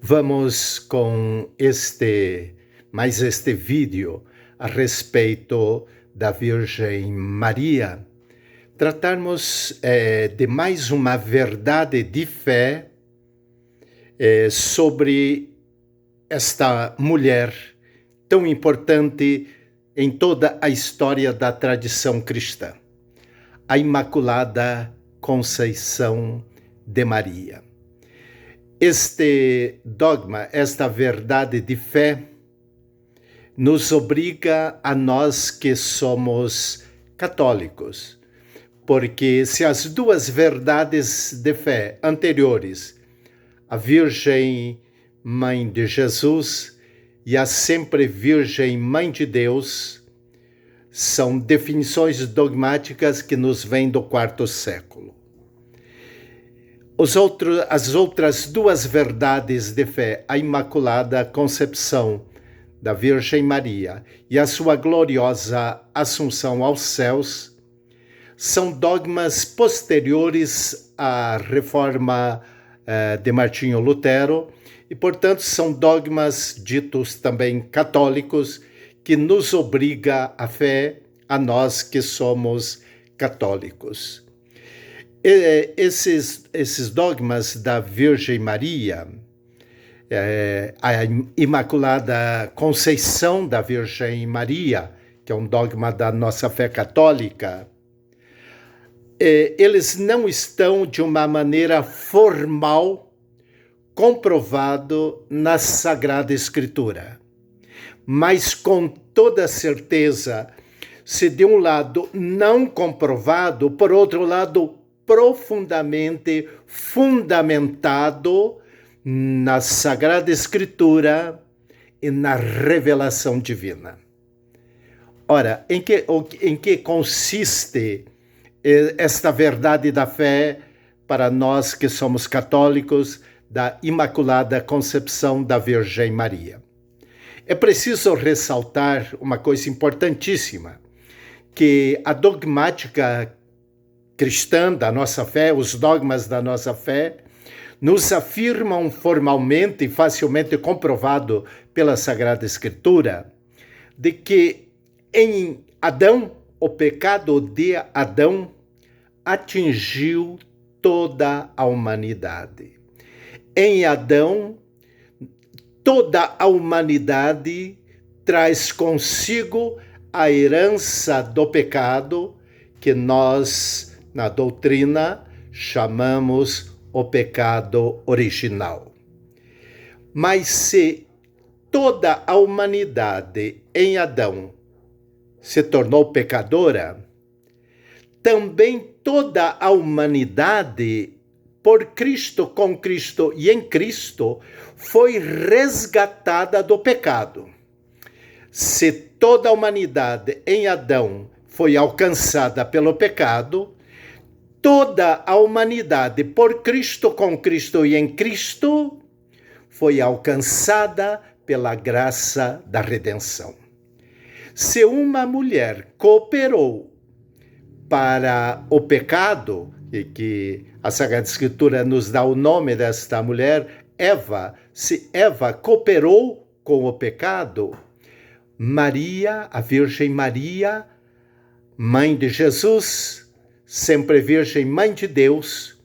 Vamos com este vídeo a respeito da Virgem Maria, tratarmos de mais uma verdade de fé sobre esta mulher tão importante em toda a história da tradição cristã, a Imaculada Conceição de Maria. Este dogma, esta verdade de fé, nos obriga a nós que somos católicos, porque se as duas verdades de fé anteriores, a Virgem Mãe de Jesus e a sempre Virgem Mãe de Deus, são definições dogmáticas que nos vêm do quarto século. As outras duas verdades de fé, a Imaculada Concepção da Virgem Maria e a sua gloriosa Assunção aos céus, são dogmas posteriores à reforma de Martinho Lutero e, portanto, são dogmas ditos também católicos que nos obriga a fé a nós que somos católicos. Esses dogmas da Virgem Maria, a Imaculada Conceição da Virgem Maria, que é um dogma da nossa fé católica, eles não estão de uma maneira formal comprovado na Sagrada Escritura, mas com toda certeza, se de um lado não comprovado, por outro lado profundamente fundamentado na Sagrada Escritura e na revelação divina. Ora, em que consiste esta verdade da fé para nós que somos católicos da Imaculada Concepção da Virgem Maria? É preciso ressaltar uma coisa importantíssima, que a dogmática cristã da nossa fé, os dogmas da nossa fé, nos afirmam formalmente e facilmente comprovado pela Sagrada Escritura, de que em Adão, o pecado de Adão atingiu toda a humanidade. Em Adão, toda a humanidade traz consigo a herança do pecado que nós, na doutrina, chamamos o pecado original. Mas se toda a humanidade em Adão se tornou pecadora, também toda a humanidade, por Cristo, com Cristo e em Cristo, foi resgatada do pecado. Se toda a humanidade em Adão foi alcançada pelo pecado, toda a humanidade, por Cristo, com Cristo e em Cristo, foi alcançada pela graça da redenção. Se uma mulher cooperou para o pecado, e que a Sagrada Escritura nos dá o nome desta mulher, Eva, se Eva cooperou com o pecado, Maria, a Virgem Maria, Mãe de Jesus, sempre Virgem Mãe de Deus,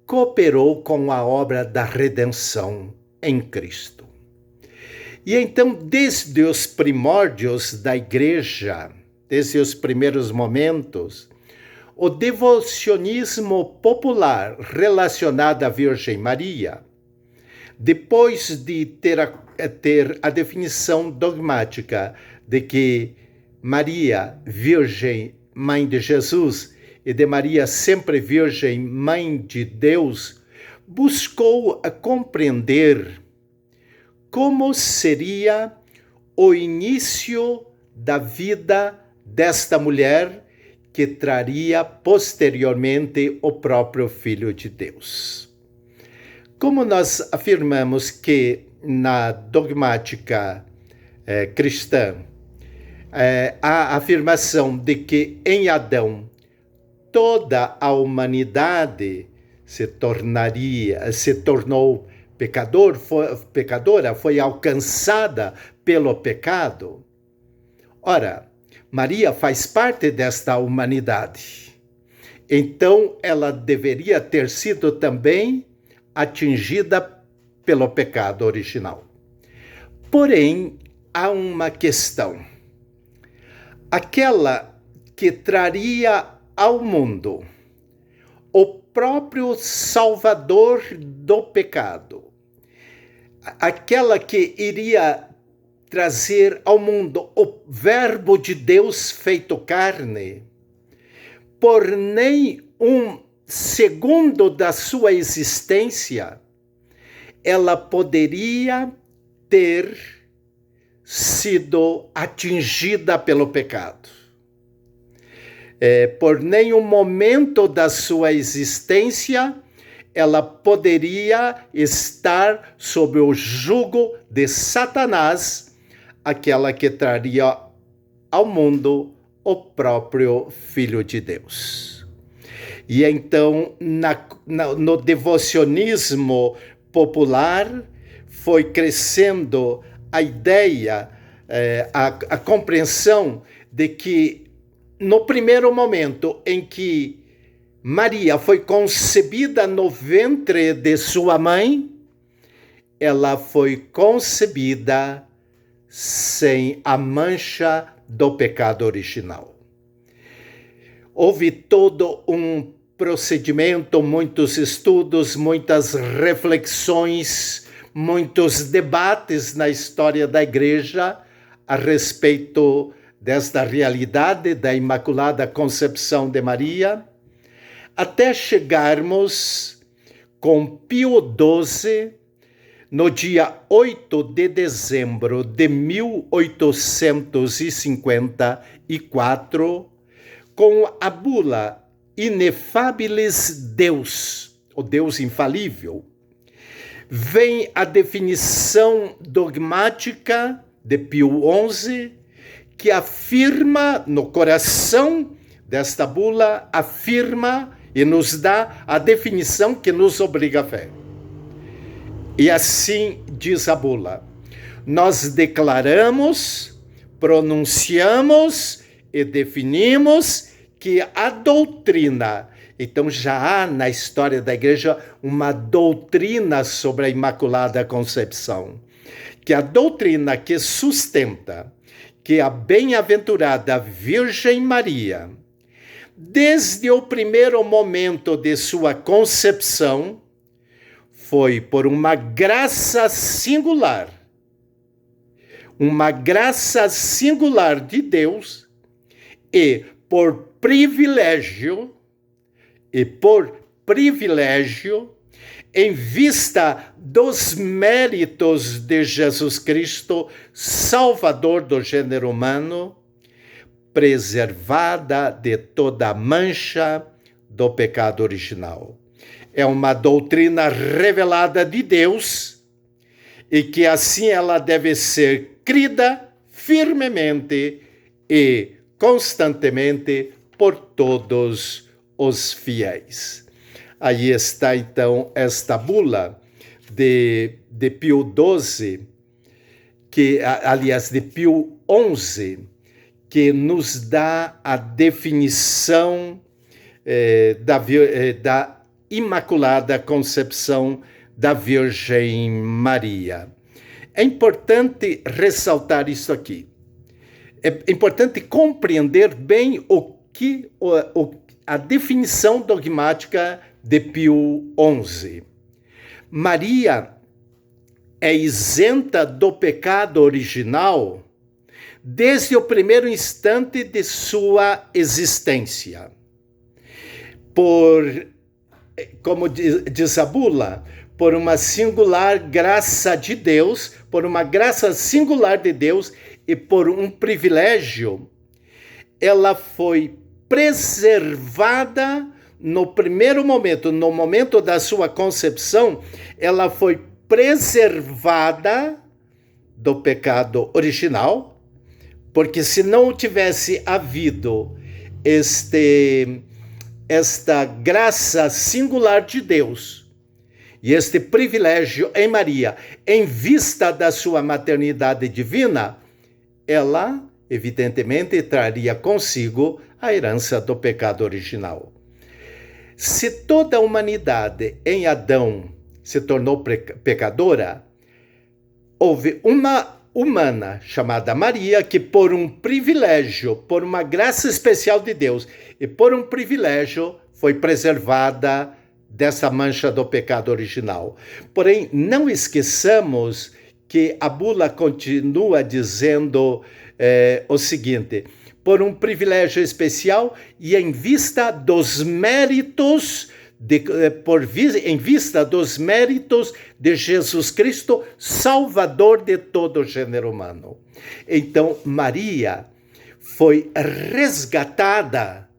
cooperou com a obra da redenção em Cristo. E então, desde os primórdios da Igreja, desde os primeiros momentos, o devocionismo popular relacionado à Virgem Maria, depois de ter a definição dogmática de que Maria, Virgem Mãe de Jesus, e de Maria, sempre Virgem Mãe de Deus, buscou compreender como seria o início da vida desta mulher que traria posteriormente o próprio Filho de Deus. Como nós afirmamos que na dogmática cristã a afirmação de que em Adão toda a humanidade se tornou pecadora foi alcançada pelo pecado. Ora, Maria faz parte desta humanidade. Então, ela deveria ter sido também atingida pelo pecado original. Porém, há uma questão. Aquela que traria ao mundo o próprio Salvador do pecado, aquela que iria trazer ao mundo o Verbo de Deus feito carne, por nem um segundo da sua existência, ela poderia ter sido atingida pelo pecado. Por nenhum momento da sua existência, ela poderia estar sob o jugo de Satanás, aquela que traria ao mundo o próprio Filho de Deus. E então, no devocionismo popular, foi crescendo a ideia, a compreensão de que no primeiro momento em que Maria foi concebida no ventre de sua mãe, ela foi concebida sem a mancha do pecado original. Houve todo um procedimento, muitos estudos, muitas reflexões, muitos debates na história da Igreja a respeito desta realidade da Imaculada Concepção de Maria, até chegarmos com Pio XII, no dia 8 de dezembro de 1854, com a bula Inefabilis Deus, o Deus infalível, vem a definição dogmática de Pio XI, que afirma no coração desta bula, afirma e nos dá a definição que nos obriga a fé. E assim diz a bula: nós declaramos, pronunciamos e definimos que a doutrina, então já há na história da Igreja uma doutrina sobre a Imaculada Concepção, que a doutrina que sustenta que a bem-aventurada Virgem Maria, desde o primeiro momento de sua concepção, foi por uma graça singular de Deus e por privilégio, em vista dos méritos de Jesus Cristo, Salvador do gênero humano, preservada de toda mancha do pecado original. É uma doutrina revelada de Deus e que assim ela deve ser crida firmemente e constantemente por todos os fiéis. Aí está então esta bula de Pio XII, de Pio XI, que nos dá a definição da Imaculada Concepção da Virgem Maria. É importante ressaltar isso aqui. É importante compreender bem a definição dogmática de Pio XI. Maria é isenta do pecado original desde o primeiro instante de sua existência. Como diz a bula, por uma singular graça de Deus, por uma graça singular de Deus e por um privilégio, ela foi preservada no primeiro momento, no momento da sua concepção, ela foi preservada do pecado original, porque se não tivesse havido esta graça singular de Deus e este privilégio em Maria, em vista da sua maternidade divina, ela, evidentemente, traria consigo a herança do pecado original. Se toda a humanidade em Adão se tornou pecadora, houve uma humana chamada Maria que, por um privilégio, por uma graça especial de Deus e por um privilégio, foi preservada dessa mancha do pecado original. Porém, não esqueçamos que a bula continua dizendo o seguinte: por um privilégio especial e em vista dos méritos em vista dos méritos de Jesus Cristo, Salvador de todo o gênero humano. Então, Maria foi resgatada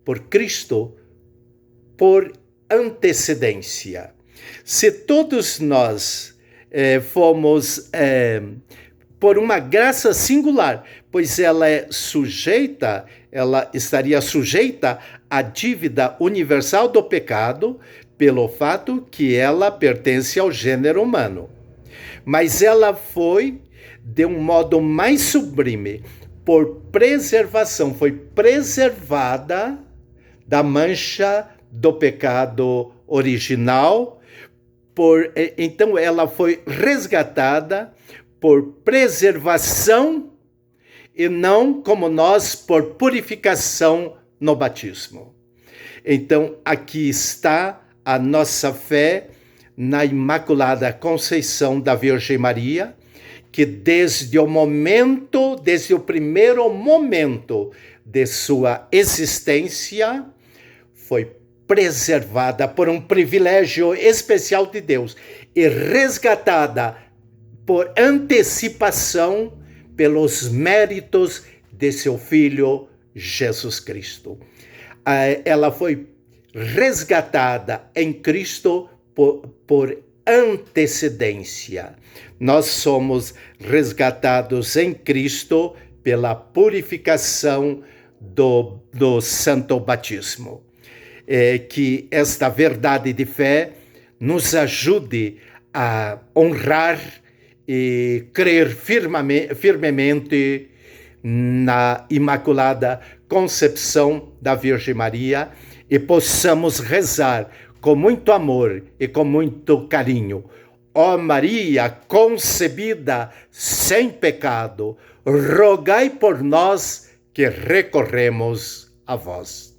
por Cristo por antecedência. Se todos nós fomos por uma graça singular, pois ela estaria sujeita à dívida universal do pecado, pelo fato que ela pertence ao gênero humano. Mas ela foi, de um modo mais sublime, por preservação, foi preservada da mancha do pecado original, então ela foi resgatada por preservação e não como nós por purificação no batismo. Então aqui está a nossa fé na Imaculada Conceição da Virgem Maria, que desde o primeiro momento de sua existência, foi preservada por um privilégio especial de Deus e resgatada por antecipação pelos méritos de seu Filho Jesus Cristo. Ela foi resgatada em Cristo por antecedência. Nós somos resgatados em Cristo pela purificação do Santo Batismo. Que esta verdade de fé nos ajude a honrar e crer firmemente na Imaculada Concepção da Virgem Maria e possamos rezar com muito amor e com muito carinho. Ó Maria concebida sem pecado, rogai por nós que recorremos a vós.